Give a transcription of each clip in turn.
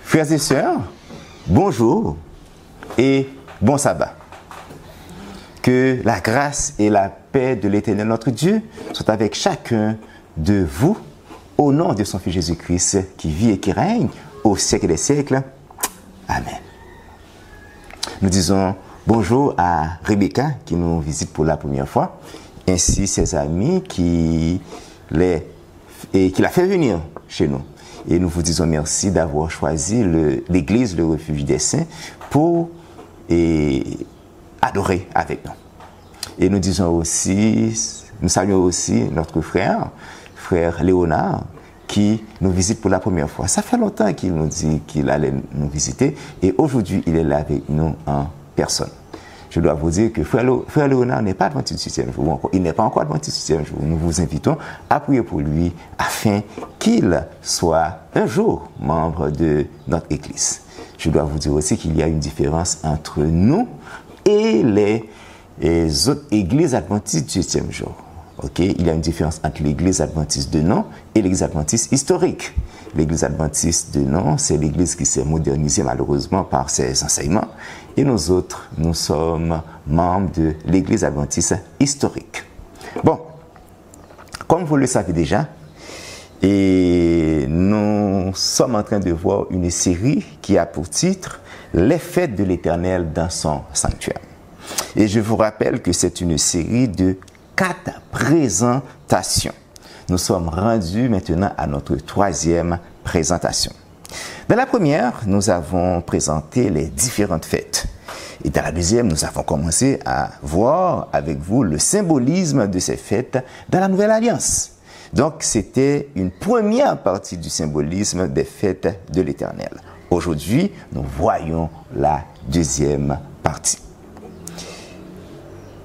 Frères et sœurs, bonjour et bon sabbat. Que la grâce et la paix de l'Éternel notre Dieu soient avec chacun de vous au nom de son Fils Jésus-Christ qui vit et qui règne au siècle des siècles. Amen. Nous disons bonjour à Rebecca qui nous visite pour la première fois, ainsi ses amis qui l'a fait venir chez nous. Et nous vous disons merci d'avoir choisi l'Église, le refuge des saints, pour adorer avec nous. Et nous disons aussi, nous saluons aussi notre frère Léonard, qui nous visite pour la première fois. Ça fait longtemps qu'il nous dit qu'il allait nous visiter, et aujourd'hui il est là avec nous en personne. Je dois vous dire que frère Léonard n'est pas adventiste du 7e jour, il n'est pas encore adventiste du 7e jour. Nous vous invitons à prier pour lui afin qu'il soit un jour membre de notre Église. Je dois vous dire aussi qu'il y a une différence entre nous et les autres églises adventistes du 7e jour. Okay? Il y a une différence entre l'église adventiste de nom et l'église adventiste historique. L'église adventiste de nom, c'est l'église qui s'est modernisée malheureusement par ses enseignements. Et nous autres, nous sommes membres de l'église adventiste historique. Bon, comme vous le savez déjà, et nous sommes en train de voir une série qui a pour titre « Les fêtes de l'Éternel dans son sanctuaire ». Et je vous rappelle que c'est une série de 4 présentations. Nous sommes rendus maintenant à notre 3e présentation. Dans la première, nous avons présenté les différentes fêtes. Et dans la deuxième, nous avons commencé à voir avec vous le symbolisme de ces fêtes dans la Nouvelle Alliance. Donc, c'était une première partie du symbolisme des fêtes de l'Éternel. Aujourd'hui, nous voyons la deuxième partie.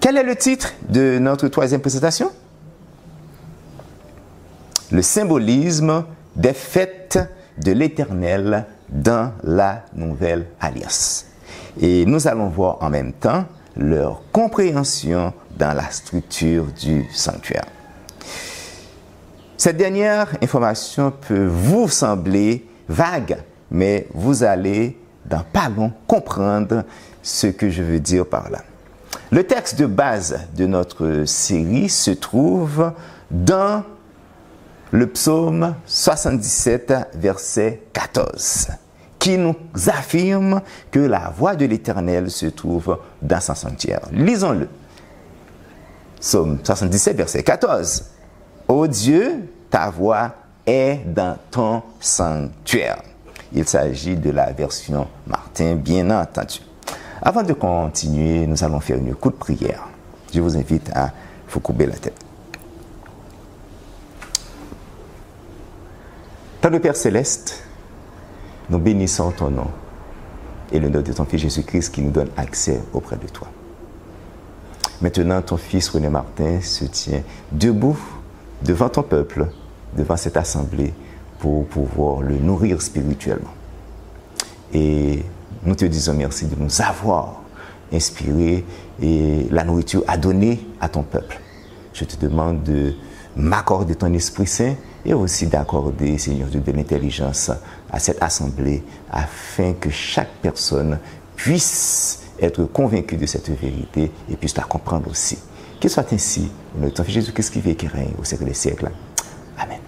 Quel est le titre de notre 3e présentation? Le symbolisme des fêtes de l'Éternel dans la Nouvelle Alliance. Et nous allons voir en même temps leur compréhension dans la structure du sanctuaire. Cette dernière information peut vous sembler vague, mais vous allez dans pas long comprendre ce que je veux dire par là. Le texte de base de notre série se trouve dans le psaume 77, verset 14, qui nous affirme que la voix de l'Éternel se trouve dans son sanctuaire. Lisons-le. Psaume 77, verset 14. « Ô Dieu, ta voix est dans ton sanctuaire. » Il s'agit de la version Martin, bien entendu. Avant de continuer, nous allons faire une courte prière. Je vous invite à vous courber la tête. Notre Père Céleste, nous bénissons ton nom et le nom de ton Fils Jésus-Christ qui nous donne accès auprès de toi. Maintenant, ton fils René Martin se tient debout devant ton peuple, devant cette assemblée, pour pouvoir le nourrir spirituellement. Et nous te disons merci de nous avoir inspiré et la nourriture à donner à ton peuple. Je te demande de m'accorder ton Esprit Saint et aussi d'accorder, Seigneur Dieu, de l'intelligence à cette assemblée afin que chaque personne puisse être convaincue de cette vérité et puisse la comprendre aussi. Qu'il soit ainsi, au nom de ton Fils Jésus-Christ qui vit et qui règne au siècle des siècles. Amen.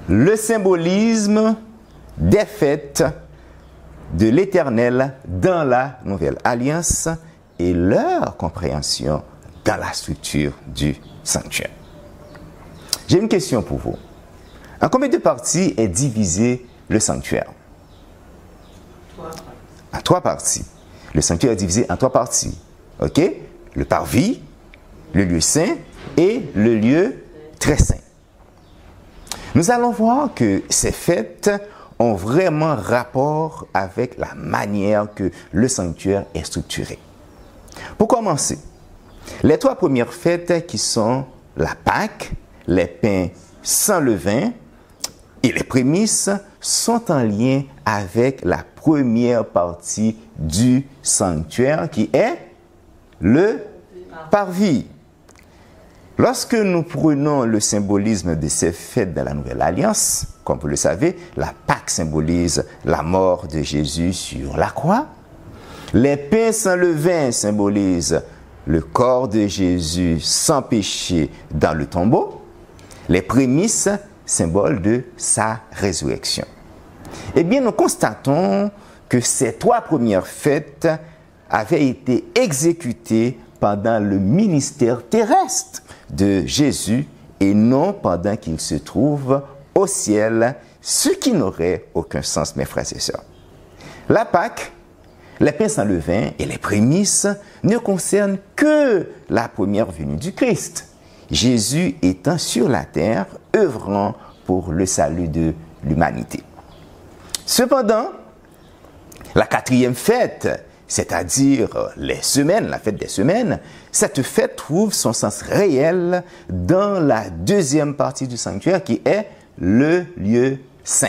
Le symbolisme des fêtes de l'Éternel dans la Nouvelle Alliance et leur compréhension dans la structure du sanctuaire. J'ai une question pour vous. En combien de parties est divisé le sanctuaire? En 3 parties. Le sanctuaire est divisé en 3 parties. OK? Le parvis, le lieu saint et le lieu très saint. Nous allons voir que ces fêtes ont vraiment rapport avec la manière que le sanctuaire est structuré. Pour commencer, les 3 premières fêtes qui sont la Pâque, les pains sans levain et les prémices sont en lien avec la première partie du sanctuaire qui est le parvis. Lorsque nous prenons le symbolisme de ces fêtes de la Nouvelle Alliance, comme vous le savez, la Pâque symbolise la mort de Jésus sur la croix. Les pains sans levain symbolisent le corps de Jésus sans péché dans le tombeau. Les prémices, symbole de sa résurrection. Eh bien, nous constatons que ces trois premières fêtes avaient été exécutées pendant le ministère terrestre de Jésus et non pendant qu'il se trouve au ciel, ce qui n'aurait aucun sens, mes frères et sœurs. La Pâque, les pains sans levain et les prémices ne concernent que la première venue du Christ, Jésus étant sur la terre, œuvrant pour le salut de l'humanité. Cependant, la quatrième fête, c'est-à-dire les semaines, la fête des semaines, cette fête trouve son sens réel dans la deuxième partie du sanctuaire qui est le lieu saint.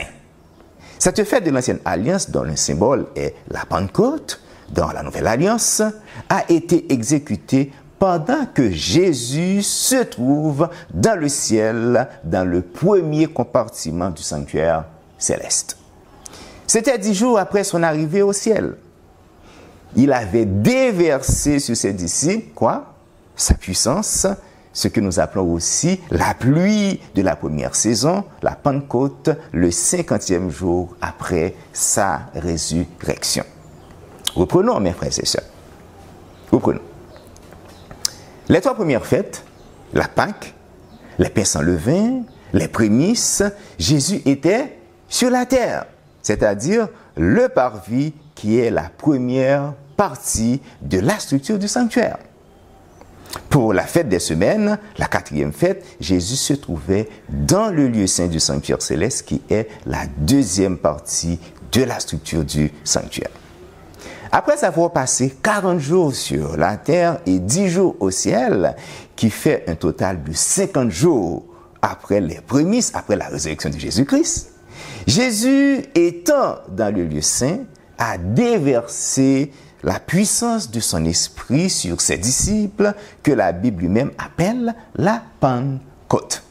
Cette fête de l'Ancienne Alliance, dont le symbole est la Pentecôte, dans la Nouvelle Alliance, a été exécutée pendant que Jésus se trouve dans le ciel, dans le premier compartiment du sanctuaire céleste. C'était 10 jours après son arrivée au ciel. Il avait déversé sur ses disciples, quoi? Sa puissance, ce que nous appelons aussi la pluie de la première saison, la Pentecôte, le 50e jour après sa résurrection. Reprenons, mes frères et sœurs. Reprenons. Les trois premières fêtes, la Pâque, les pains sans levain, les prémices, Jésus était sur la terre, c'est-à-dire le parvis qui est la première partie de la structure du sanctuaire. Pour la fête des semaines, la quatrième fête, Jésus se trouvait dans le lieu saint du sanctuaire céleste qui est la deuxième partie de la structure du sanctuaire. Après avoir passé 40 jours sur la terre et 10 jours au ciel, qui fait un total de 50 jours après les prémices, après la résurrection de Jésus-Christ, Jésus, étant dans le lieu saint, a déversé la puissance de son esprit sur ses disciples, que la Bible lui-même appelle la Pentecôte.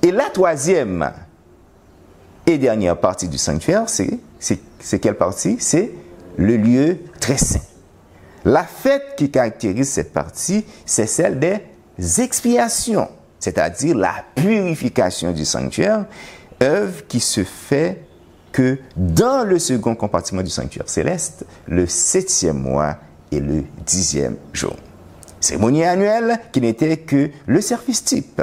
Et la troisième et dernière partie du sanctuaire, c'est quelle partie? C'est le lieu très saint. La fête qui caractérise cette partie, c'est celle des expiations, c'est-à-dire la purification du sanctuaire, œuvre qui se fait que dans le second compartiment du sanctuaire céleste, le 7e mois et le 10e jour. Cérémonie annuelle qui n'était que le service type.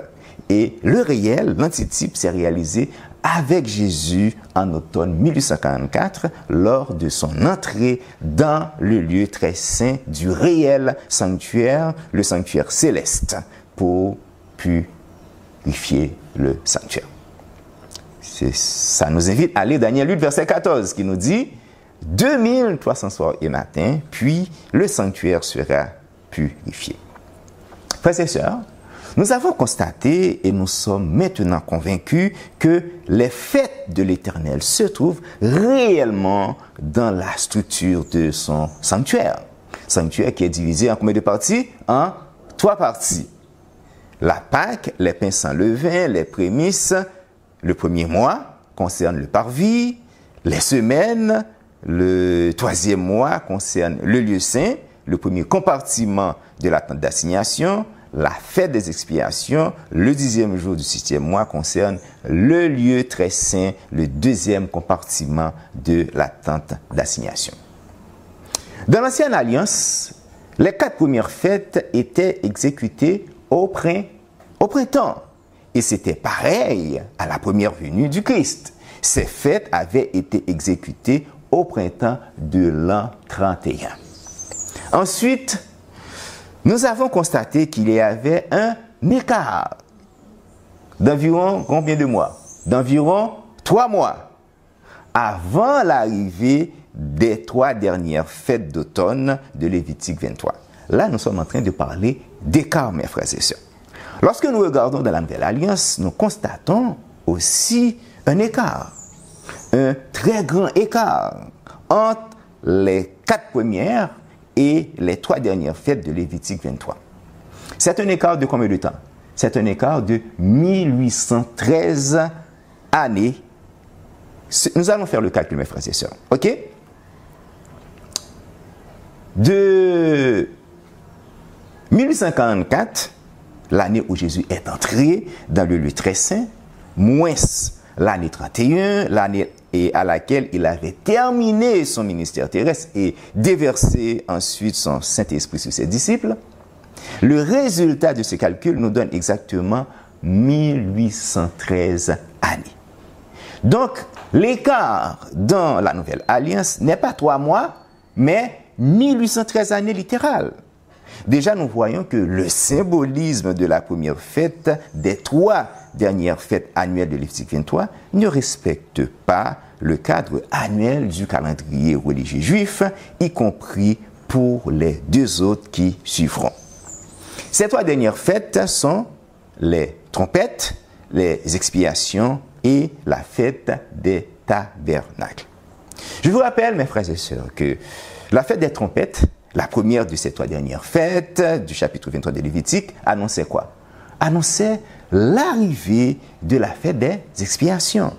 Et le réel, l'antitype, s'est réalisé avec Jésus en automne 1844 lors de son entrée dans le lieu très saint du réel sanctuaire, le sanctuaire céleste, pour purifier le sanctuaire. Ça nous invite à lire Daniel 8, verset 14, qui nous dit « 2300 soirs et matins, puis le sanctuaire sera purifié. » Frères et sœurs, nous avons constaté et nous sommes maintenant convaincus que les fêtes de l'Éternel se trouvent réellement dans la structure de son sanctuaire. Sanctuaire qui est divisé en combien de parties? En 3 parties. La Pâque, les pains sans levain, les prémices. Le premier mois concerne le parvis, les semaines, le 3e mois concerne le lieu saint, le premier compartiment de la tente d'assignation, la fête des expiations, le 10e jour du 6e mois concerne le lieu très saint, le 2e compartiment de la tente d'assignation. Dans l'Ancienne Alliance, les 4 premières fêtes étaient exécutées au printemps. Et c'était pareil à la première venue du Christ. Ces fêtes avaient été exécutées au printemps de l'an 31. Ensuite, nous avons constaté qu'il y avait un écart d'environ combien de mois? D'environ 3 mois avant l'arrivée des 3 dernières fêtes d'automne de Lévitique 23. Là, nous sommes en train de parler d'écart, mes frères et sœurs. Lorsque nous regardons dans la Nouvelle Alliance, nous constatons aussi un écart, un très grand écart entre les 4 premières et les 3 dernières fêtes de Lévitique 23. C'est un écart de combien de temps? C'est un écart de 1813 années. Nous allons faire le calcul, mes frères et sœurs. OK? De 1844, l'année où Jésus est entré dans le lieu très saint, moins l'année 31, l'année à laquelle il avait terminé son ministère terrestre et déversé ensuite son Saint-Esprit sur ses disciples, le résultat de ce calcul nous donne exactement 1813 années. Donc, l'écart dans la Nouvelle Alliance n'est pas 3 mois, mais 1813 années littérales. Déjà, nous voyons que le symbolisme de la première fête des 3 dernières fêtes annuelles de Lévitique 23 ne respecte pas le cadre annuel du calendrier religieux juif, y compris pour les 2 autres qui suivront. Ces 3 dernières fêtes sont les trompettes, les expiations et la fête des tabernacles. Je vous rappelle, mes frères et sœurs, que la fête des trompettes, la première de ces 3 dernières fêtes du chapitre 23 de Lévitique, annonçait quoi? Annonçait l'arrivée de la fête des expiations.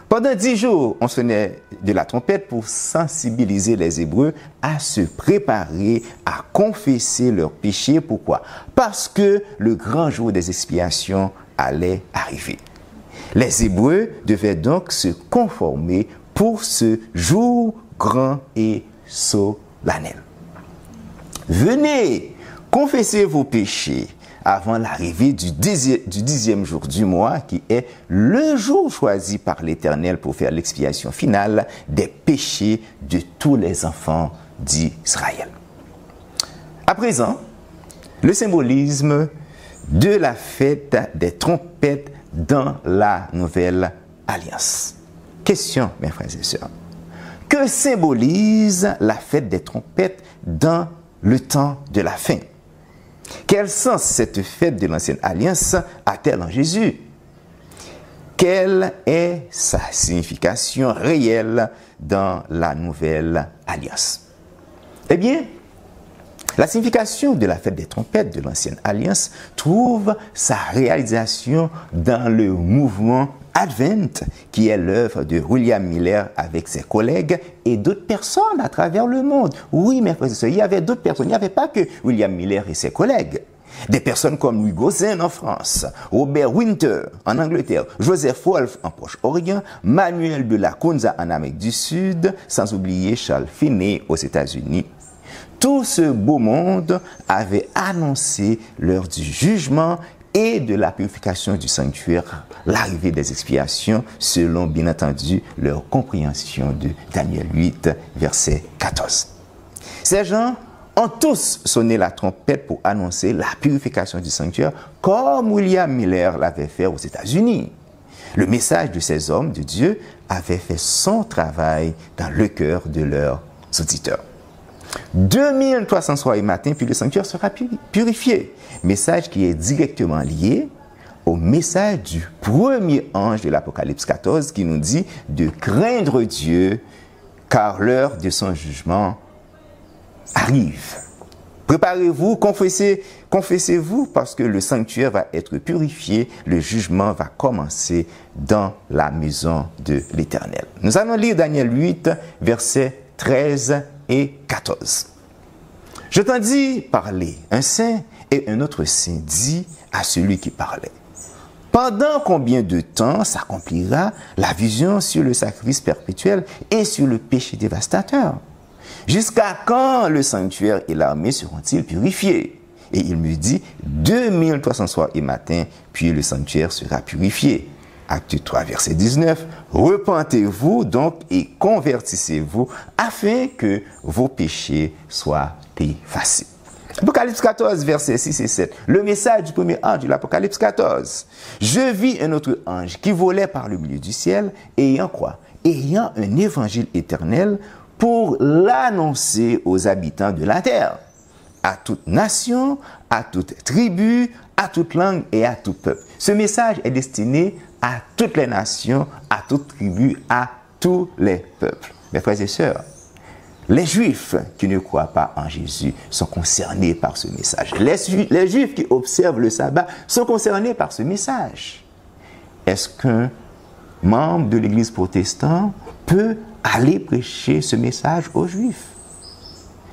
Pendant 10 jours, on sonnait de la trompette pour sensibiliser les Hébreux à se préparer à confesser leurs péchés. Pourquoi? Parce que le grand jour des expiations allait arriver. Les Hébreux devaient donc se conformer pour ce jour grand et solennel. Venez, confessez vos péchés avant l'arrivée du 10e jour du mois, qui est le jour choisi par l'Éternel pour faire l'expiation finale des péchés de tous les enfants d'Israël. À présent, le symbolisme de la fête des trompettes dans la Nouvelle Alliance. Question, mes frères et sœurs. Que symbolise la fête des trompettes dans le temps de la fin? Quel sens cette fête de l'Ancienne Alliance a-t-elle en Jésus? Quelle est sa signification réelle dans la Nouvelle Alliance? Eh bien, la signification de la fête des trompettes de l'Ancienne Alliance trouve sa réalisation dans le mouvement Advent, qui est l'œuvre de William Miller avec ses collègues et d'autres personnes à travers le monde. Oui, mes frères et sœurs, il y avait d'autres personnes. Il n'y avait pas que William Miller et ses collègues. Des personnes comme Louis Gozen en France, Robert Winter en Angleterre, Joseph Wolf en Proche-Orient, Manuel de la Cunza en Amérique du Sud, sans oublier Charles Finney aux États-Unis. Tout ce beau monde avait annoncé l'heure du jugement et de la purification du sanctuaire, l'arrivée des expiations, selon bien entendu leur compréhension de Daniel 8, verset 14. Ces gens ont tous sonné la trompette pour annoncer la purification du sanctuaire, comme William Miller l'avait fait aux États-Unis. Le message de ces hommes de Dieu avait fait son travail dans le cœur de leurs auditeurs. 2300 soirs et matins, puis le sanctuaire sera purifié. Message qui est directement lié au message du premier ange de l'Apocalypse 14 qui nous dit de craindre Dieu car l'heure de son jugement arrive. Préparez-vous, confessez-vous parce que le sanctuaire va être purifié, le jugement va commencer dans la maison de l'Éternel. Nous allons lire Daniel 8, versets 13 et 14. Je t'entendis parler, un saint et un autre saint dit à celui qui parlait. Pendant combien de temps s'accomplira la vision sur le sacrifice perpétuel et sur le péché dévastateur? Jusqu'à quand le sanctuaire et l'armée seront-ils purifiés? Et il me dit, 2300 soirs et matins, puis le sanctuaire sera purifié. Acte 3, verset 19. Repentez-vous donc et convertissez-vous afin que vos péchés soient effacés. Apocalypse 14, verset 6 et 7. Le message du premier ange de l'Apocalypse 14. Je vis un autre ange qui volait par le milieu du ciel, ayant quoi? Ayant un évangile éternel pour l'annoncer aux habitants de la terre, à toute nation, à toute tribu, à toute langue et à tout peuple. Ce message est destiné à toutes les nations, à toute tribu, à tous les peuples. Mes frères et sœurs, Les Juifs qui ne croient pas en Jésus sont concernés par ce message. Les Juifs qui observent le sabbat sont concernés par ce message. Est-ce qu'un membre de l'Église protestante peut aller prêcher ce message aux Juifs,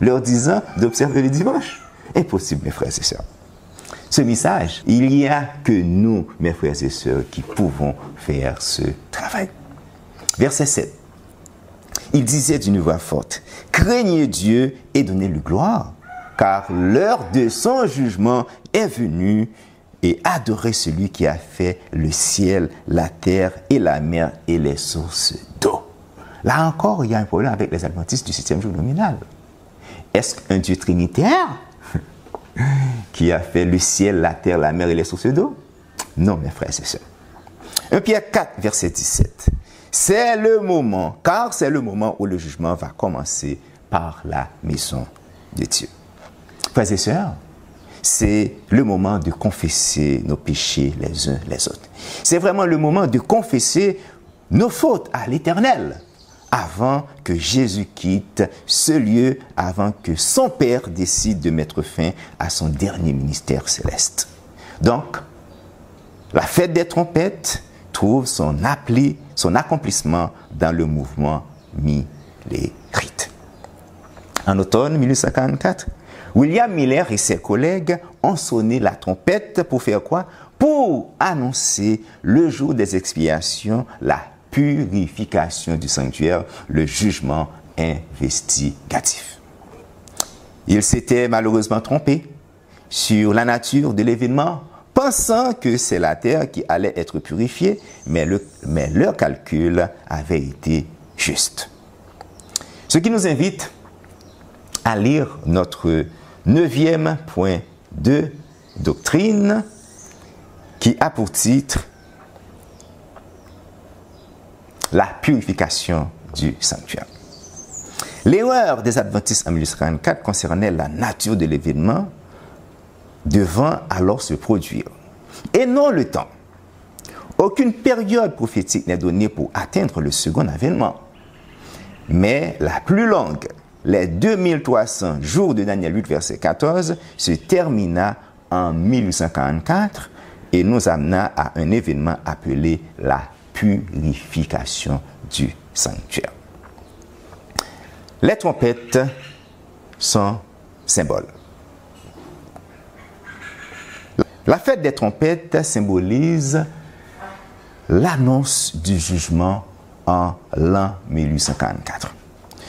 leur disant d'observer le dimanche? Impossible, mes frères et sœurs. Ce message, il n'y a que nous, mes frères et sœurs, qui pouvons faire ce travail. Verset 7. Il disait d'une voix forte, « Craignez Dieu et donnez-lui gloire, car l'heure de son jugement est venue, et adorez celui qui a fait le ciel, la terre et la mer et les sources d'eau. » Là encore, il y a un problème avec les adventistes du 7e jour nominal. Est-ce qu'un Dieu trinitaire qui a fait le ciel, la terre, la mer et les sources d'eau? Non, mes frères et sœurs. 1 Pierre 4, verset 17. C'est le moment, car c'est le moment où le jugement va commencer par la maison de Dieu. Frères et sœurs, c'est le moment de confesser nos péchés les uns les autres. C'est vraiment le moment de confesser nos fautes à l'Éternel avant que Jésus quitte ce lieu, avant que son Père décide de mettre fin à son dernier ministère céleste. Donc, la fête des trompettes trouve son accomplissement dans le mouvement millérite. En automne 1844, William Miller et ses collègues ont sonné la trompette pour faire quoi? Pour annoncer le jour des expiations, la purification du sanctuaire, le jugement investigatif. Ils s'étaient malheureusement trompés sur la nature de l'événement, pensant que c'est la terre qui allait être purifiée, mais leur calcul avait été juste. Ce qui nous invite à lire notre 9e point de doctrine qui a pour titre la purification du sanctuaire. L'erreur des adventistes en 1844 concernait la nature de l'événement devant alors se produire, et non le temps. Aucune période prophétique n'est donnée pour atteindre le second avènement, mais la plus longue, les 2300 jours de Daniel 8, verset 14, se termina en 1844 et nous amena à un événement appelé la purification du sanctuaire. Les trompettes sont symboles. La fête des trompettes symbolise l'annonce du jugement en l'an 1844.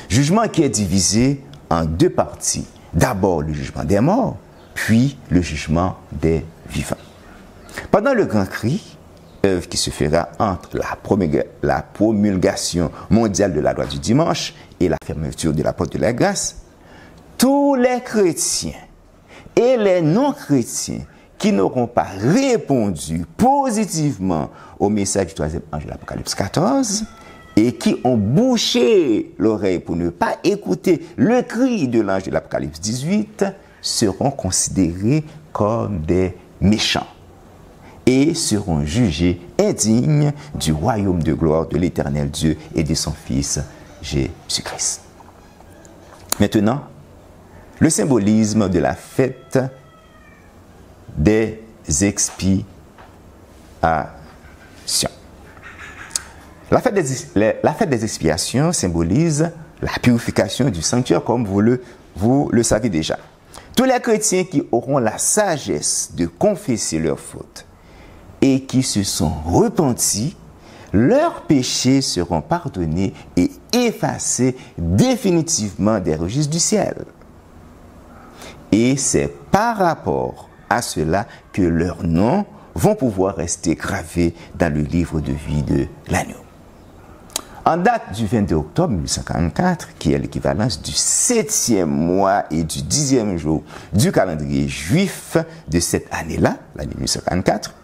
Jugement qui est divisé en deux parties. D'abord le jugement des morts, puis le jugement des vivants. Pendant le grand cri, œuvre qui se fera entre la promulgation mondiale de la loi du dimanche et la fermeture de la porte de la grâce, tous les chrétiens et les non-chrétiens qui n'auront pas répondu positivement au message du troisième ange de l'Apocalypse 14 et qui ont bouché l'oreille pour ne pas écouter le cri de l'ange de l'Apocalypse 18 seront considérés comme des méchants et seront jugés indignes du royaume de gloire de l'Éternel Dieu et de son Fils Jésus-Christ. Maintenant, le symbolisme de la fête des expiations. La fête des expiations symbolise la purification du sanctuaire, comme vous le savez déjà. Tous les chrétiens qui auront la sagesse de confesser leurs fautes et qui se sont repentis, leurs péchés seront pardonnés et effacés définitivement des registres du ciel. Et c'est par rapport à cela que leurs noms vont pouvoir rester gravés dans le livre de vie de l'agneau. En date du 22 octobre 1844, qui est l'équivalence du 7e mois et du 10e jour du calendrier juif de cette année-là, l'année 1844,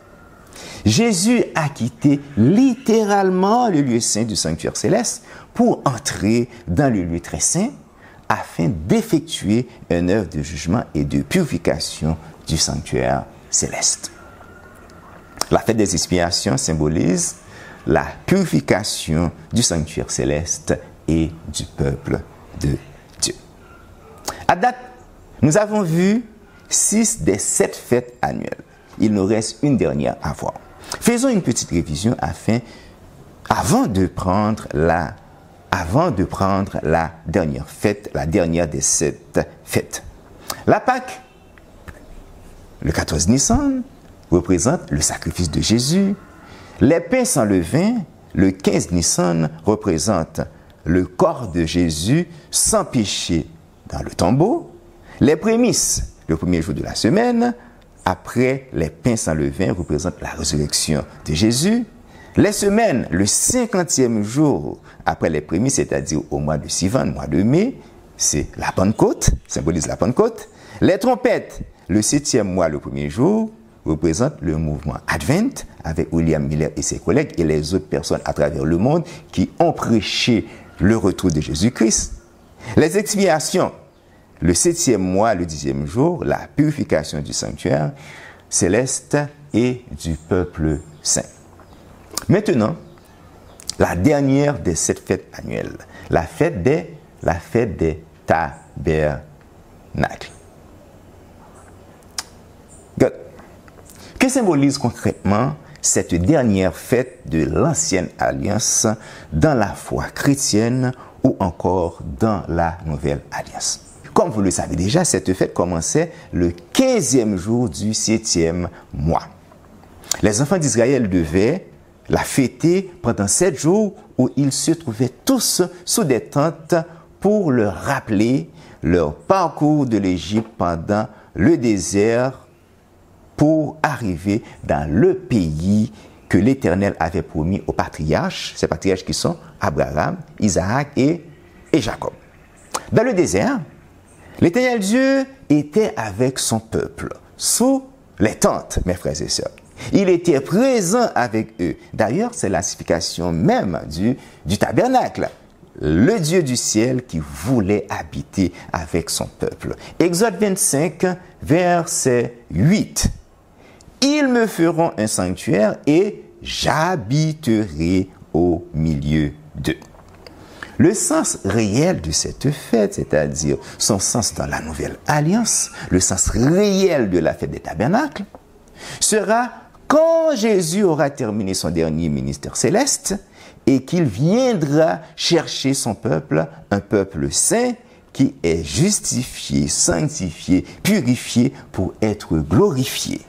Jésus a quitté littéralement le lieu saint du sanctuaire céleste pour entrer dans le lieu très saint afin d'effectuer une œuvre de jugement et de purification du sanctuaire céleste. La fête des expiations symbolise la purification du sanctuaire céleste et du peuple de Dieu. À date, nous avons vu 6 des 7 fêtes annuelles. Il nous reste une dernière à voir. Faisons une petite révision avant de prendre la dernière fête, la dernière des 7 fêtes. La Pâque, le 14 Nissan, représente le sacrifice de Jésus. Les pains sans levain, le 15 Nissan, représente le corps de Jésus sans péché dans le tombeau. Les prémices, le premier jour de la semaine, après les pains sans levain, représentent la résurrection de Jésus. Les semaines, le 50e jour après les prémices, c'est-à-dire au mois de Sivan, mois de mai, c'est la Pentecôte, symbolise la Pentecôte. Les trompettes, le 7e mois, le premier jour, représente le mouvement Advent avec William Miller et ses collègues et les autres personnes à travers le monde qui ont prêché le retour de Jésus-Christ. Les expiations, le 7e mois, le 10e jour, la purification du sanctuaire céleste et du peuple saint. Maintenant, la dernière des 7 fêtes annuelles, la fête des tabernacles. Que symbolise concrètement cette dernière fête de l'ancienne alliance dans la foi chrétienne ou encore dans la nouvelle alliance? Comme vous le savez déjà, cette fête commençait le 15e jour du 7e mois. Les enfants d'Israël devaient la fêter pendant 7 jours où ils se trouvaient tous sous des tentes pour leur rappeler leur parcours de l'Égypte pendant le désert pour arriver dans le pays que l'Éternel avait promis aux patriarches, ces patriarches qui sont Abraham, Isaac et Jacob. Dans le désert, l'Éternel Dieu était avec son peuple, sous les tentes, mes frères et sœurs. Il était présent avec eux. D'ailleurs, c'est la signification même du tabernacle. Le Dieu du ciel qui voulait habiter avec son peuple. Exode 25, verset 8. Ils me feront un sanctuaire et j'habiterai au milieu d'eux. Le sens réel de cette fête, c'est-à-dire son sens dans la nouvelle alliance, le sens réel de la fête des tabernacles, sera quand Jésus aura terminé son dernier ministère céleste et qu'il viendra chercher son peuple, un peuple saint qui est justifié, sanctifié, purifié pour être glorifié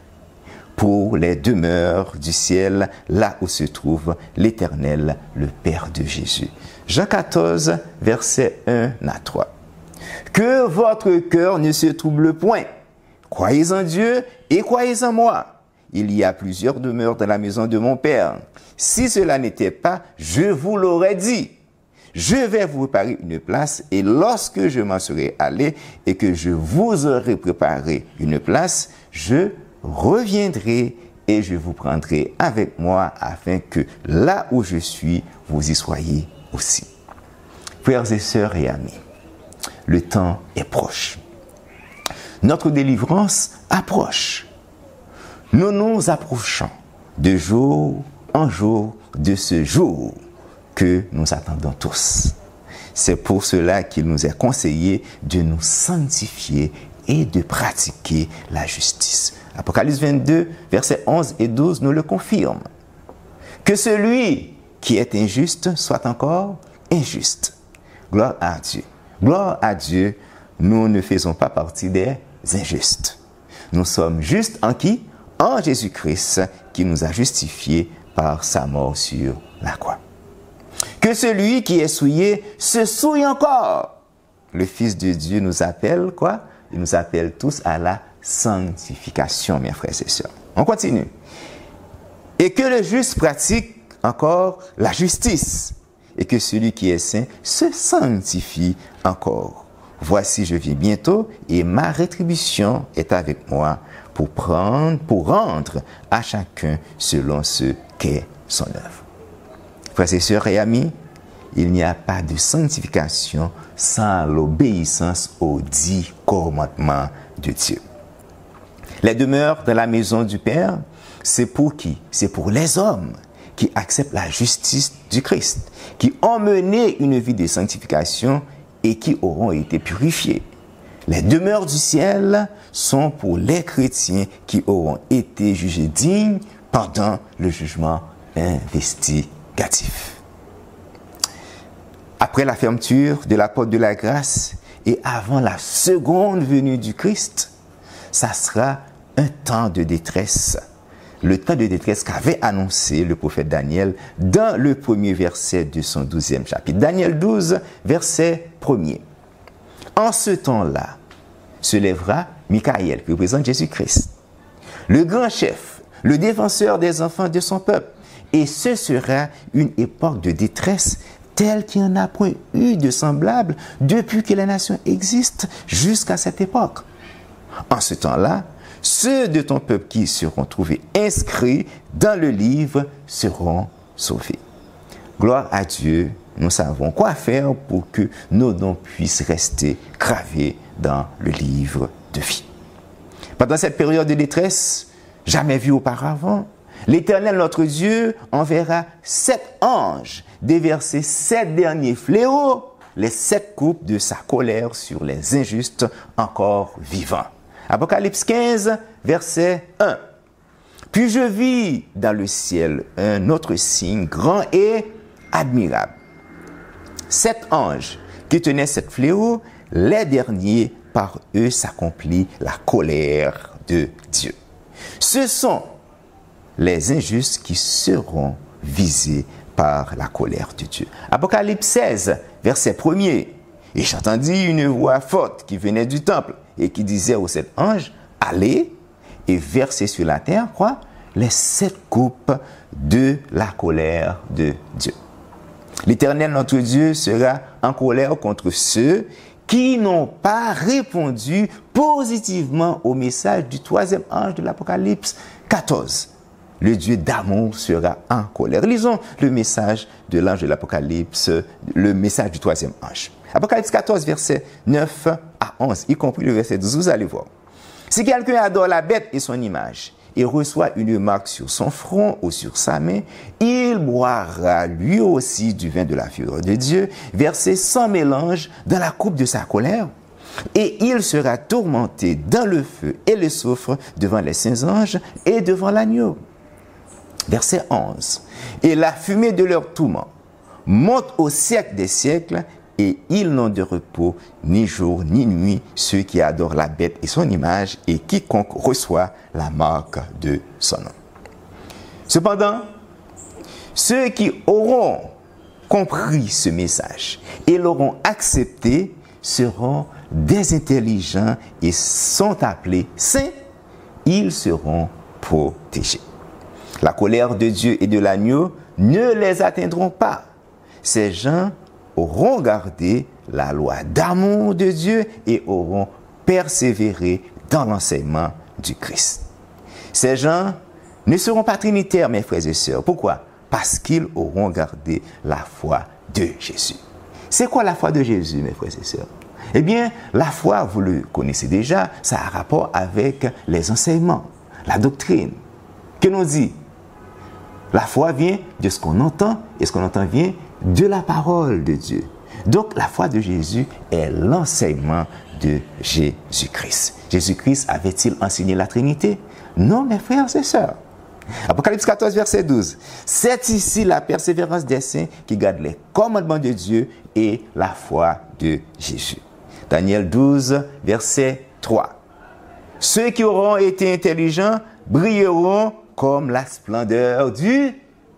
pour les demeures du ciel, là où se trouve l'Éternel, le Père de Jésus. Jean 14, versets 1 à 3. Que votre cœur ne se trouble point. Croyez en Dieu et croyez en moi. Il y a plusieurs demeures dans la maison de mon Père. Si cela n'était pas, je vous l'aurais dit. Je vais vous préparer une place et lorsque je m'en serai allé et que je vous aurai préparé une place, je reviendrai et je vous prendrai avec moi afin que là où je suis, vous y soyez aussi. Frères et sœurs et amis, le temps est proche. Notre délivrance approche. Nous nous approchons de jour en jour de ce jour que nous attendons tous. C'est pour cela qu'il nous est conseillé de nous sanctifier et de pratiquer la justice. Apocalypse 22, versets 11 et 12 nous le confirment. Que celui qui est injuste soit encore injuste. Gloire à Dieu. Gloire à Dieu, nous ne faisons pas partie des injustes. Nous sommes justes en qui? En Jésus-Christ qui nous a justifiés par sa mort sur la croix. Que celui qui est souillé se souille encore. Le Fils de Dieu nous appelle quoi? Il nous appelle tous à la sanctification, mes frères et sœurs. On continue. Et que le juste pratique encore la justice. Et que celui qui est saint se sanctifie encore. Voici, je viens bientôt et ma rétribution est avec moi pour rendre à chacun selon ce qu'est son œuvre. Frères et sœurs et amis, il n'y a pas de sanctification sans l'obéissance aux 10 commandements de Dieu. Les demeures de la maison du Père, c'est pour qui? C'est pour les hommes qui acceptent la justice du Christ, qui ont mené une vie de sanctification et qui auront été purifiés. Les demeures du ciel sont pour les chrétiens qui auront été jugés dignes pendant le jugement investigatif. Après la fermeture de la porte de la grâce et avant la seconde venue du Christ, ça sera un temps de détresse. Le temps de détresse qu'avait annoncé le prophète Daniel dans le premier verset de son 12e chapitre. Daniel 12, verset 1er. En ce temps-là, se lèvera Michaël, qui représente Jésus-Christ, le grand chef, le défenseur des enfants de son peuple. Et ce sera une époque de détresse telle qu'il n'y en a point eu de semblable depuis que les nations existent jusqu'à cette époque. En ce temps-là, ceux de ton peuple qui seront trouvés inscrits dans le livre seront sauvés. Gloire à Dieu, nous savons quoi faire pour que nos noms puissent rester gravés dans le livre de vie. Pendant cette période de détresse, jamais vue auparavant, l'Éternel, notre Dieu, enverra 7 anges déverser 7 derniers fléaux, les 7 coupes de sa colère sur les injustes encore vivants. Apocalypse 15, verset 1. Puis je vis dans le ciel un autre signe grand et admirable. 7 anges qui tenaient 7 fléaux, les derniers, par eux s'accomplit la colère de Dieu. Ce sont les injustes qui seront visés par la colère de Dieu. Apocalypse 16, verset 1er. Et j'entendis une voix forte qui venait du temple et qui disait aux 7 anges, allez et versez sur la terre, quoi? Les 7 coupes de la colère de Dieu. L'Éternel, notre Dieu, sera en colère contre ceux qui n'ont pas répondu positivement au message du 3e ange de l'Apocalypse 14. Le Dieu d'amour sera en colère. Lisons le message de l'ange de l'Apocalypse, le message du 3e ange. Apocalypse 14, verset 9 à 11, y compris le verset 12, vous allez voir. Si quelqu'un adore la bête et son image, et reçoit une marque sur son front ou sur sa main, il boira lui aussi du vin de la fureur de Dieu, versé sans mélange dans la coupe de sa colère, et il sera tourmenté dans le feu et le soufre devant les saints anges et devant l'agneau. Verset 11. Et la fumée de leur tourment monte au siècle des siècles, et ils n'ont de repos ni jour ni nuit, ceux qui adorent la bête et son image, et quiconque reçoit la marque de son nom. Cependant, ceux qui auront compris ce message et l'auront accepté seront des intelligents et sont appelés saints, ils seront protégés. La colère de Dieu et de l'agneau ne les atteindront pas. Ces gens auront gardé la loi d'amour de Dieu et auront persévéré dans l'enseignement du Christ. Ces gens ne seront pas trinitaires, mes frères et sœurs. Pourquoi? Parce qu'ils auront gardé la foi de Jésus. C'est quoi la foi de Jésus, mes frères et sœurs? Eh bien, la foi, vous le connaissez déjà, ça a rapport avec les enseignements, la doctrine. Que nous dit? La foi vient de ce qu'on entend, et ce qu'on entend vient de la parole de Dieu. Donc, la foi de Jésus est l'enseignement de Jésus-Christ. Jésus-Christ avait-il enseigné la Trinité? Non, mes frères et sœurs. Apocalypse 14, verset 12. C'est ici la persévérance des saints qui gardent les commandements de Dieu et la foi de Jésus. Daniel 12, verset 3. Ceux qui auront été intelligents brilleront comme la splendeur du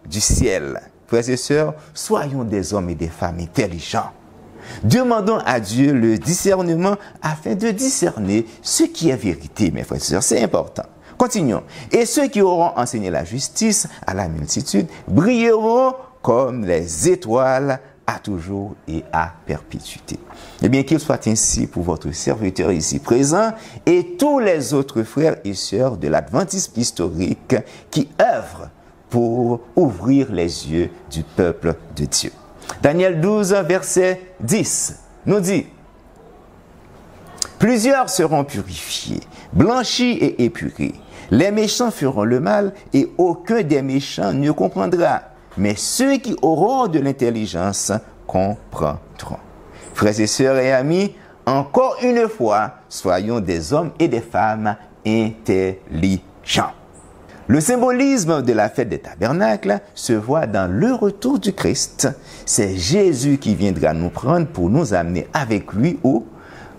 ciel. Frères et sœurs, soyons des hommes et des femmes intelligents. Demandons à Dieu le discernement afin de discerner ce qui est vérité, mes frères et sœurs. C'est important. Continuons. Et ceux qui auront enseigné la justice à la multitude brilleront comme les étoiles à toujours et à perpétuité. Eh bien, qu'il soit ainsi pour votre serviteur ici présent et tous les autres frères et sœurs de l'adventisme historique qui œuvrent pour ouvrir les yeux du peuple de Dieu. Daniel 12, verset 10, nous dit: plusieurs seront purifiés, blanchis et épurés. Les méchants feront le mal et aucun des méchants ne comprendra. Mais ceux qui auront de l'intelligence comprendront. Frères et sœurs et amis, encore une fois, soyons des hommes et des femmes intelligents. Le symbolisme de la fête des tabernacles se voit dans le retour du Christ. C'est Jésus qui viendra nous prendre pour nous amener avec lui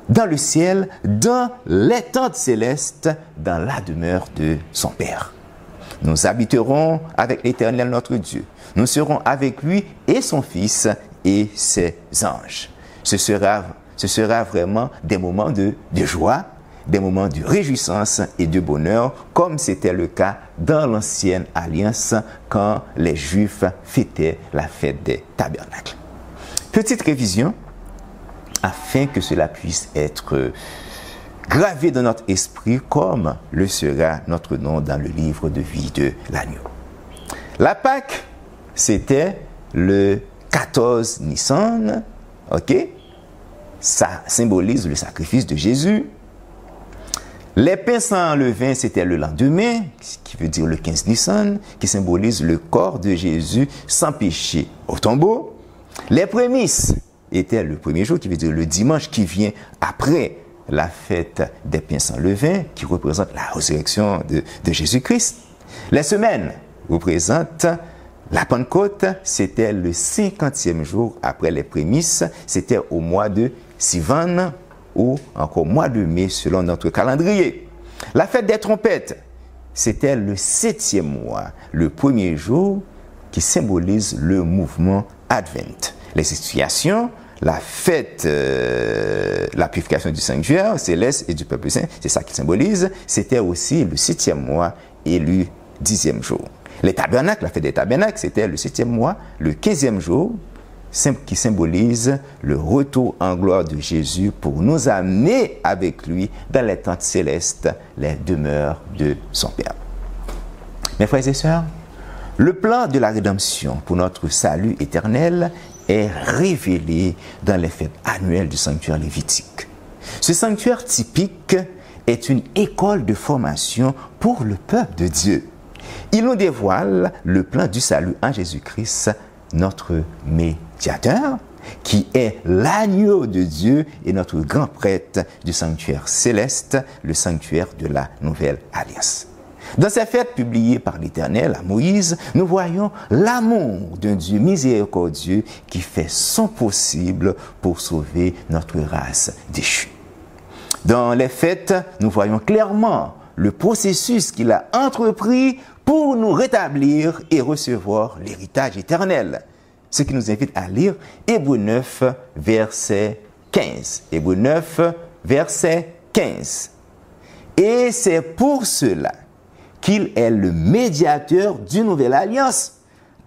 dans le ciel, dans les tentes célestes, dans la demeure de son Père. Nous habiterons avec l'Éternel notre Dieu. Nous serons avec lui et son Fils et ses anges. Ce sera vraiment des moments de joie, des moments de réjouissance et de bonheur, comme c'était le cas dans l'ancienne alliance quand les Juifs fêtaient la fête des tabernacles. Petite révision, afin que cela puisse être gravé dans notre esprit comme le sera notre nom dans le livre de vie de l'agneau. La Pâque, c'était le 14 Nissan, ok? Ça symbolise le sacrifice de Jésus. Les pains sans levain, c'était le lendemain, qui veut dire le 15 Nissan, qui symbolise le corps de Jésus sans péché au tombeau. Les prémices étaient le premier jour, qui veut dire le dimanche qui vient après la fête des pains sans levain, qui représente la résurrection de Jésus-Christ. Les semaines représentent la Pentecôte, c'était le 50e jour après les prémices, c'était au mois de Sivan, ou encore mois de mai selon notre calendrier. La fête des trompettes, c'était le 7e mois, le premier jour qui symbolise le mouvement Advent. Les situations, la fête, la purification du sanctuaire céleste et du peuple saint, c'est ça qui symbolise, c'était aussi le 7e mois et le 10e jour. Les tabernacles, la fête des tabernacles, c'était le 7e mois, le 15e jour, qui symbolise le retour en gloire de Jésus pour nous amener avec lui dans les tentes célestes, les demeures de son Père. Mes frères et sœurs, le plan de la rédemption pour notre salut éternel est révélé dans les fêtes annuelles du sanctuaire lévitique. Ce sanctuaire typique est une école de formation pour le peuple de Dieu. Il nous dévoile le plan du salut en Jésus-Christ, notre médiateur, qui est l'agneau de Dieu et notre grand prêtre du sanctuaire céleste, le sanctuaire de la nouvelle alliance. Dans ces fêtes publiées par l'Éternel à Moïse, nous voyons l'amour d'un Dieu miséricordieux qui fait son possible pour sauver notre race déchue. Dans les fêtes, nous voyons clairement le processus qu'il a entrepris pour nous rétablir et recevoir l'héritage éternel. Ce qui nous invite à lire Hébreux 9, verset 15. Hébreux 9, verset 15. Et c'est pour cela qu'il est le médiateur d'une nouvelle alliance,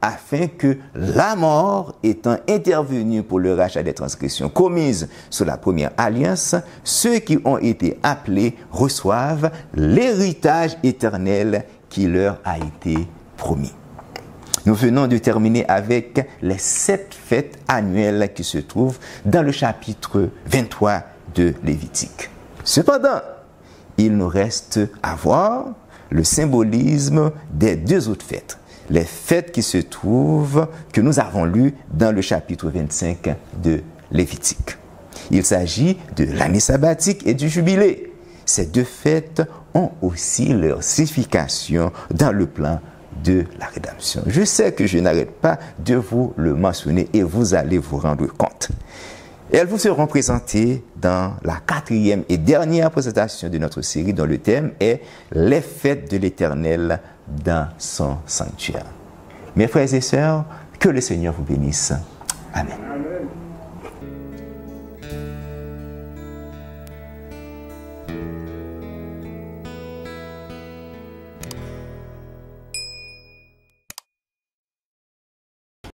afin que la mort étant intervenue pour le rachat des transgressions commises sous la première alliance, ceux qui ont été appelés reçoivent l'héritage éternel qui leur a été promis. Nous venons de terminer avec les 7 fêtes annuelles qui se trouvent dans le chapitre 23 de Lévitique. Cependant, il nous reste à voir le symbolisme des 2 autres fêtes. Les fêtes qui se trouvent, que nous avons lues dans le chapitre 25 de Lévitique. Il s'agit de l'année sabbatique et du jubilé. Ces 2 fêtes ont aussi leur signification dans le plan de la rédemption. Je sais que je n'arrête pas de vous le mentionner et vous allez vous rendre compte. Elles vous seront présentées dans la 4e et dernière présentation de notre série dont le thème est « Les fêtes de l'Éternel dans son sanctuaire ». Mes frères et sœurs, que le Seigneur vous bénisse. Amen. Amen.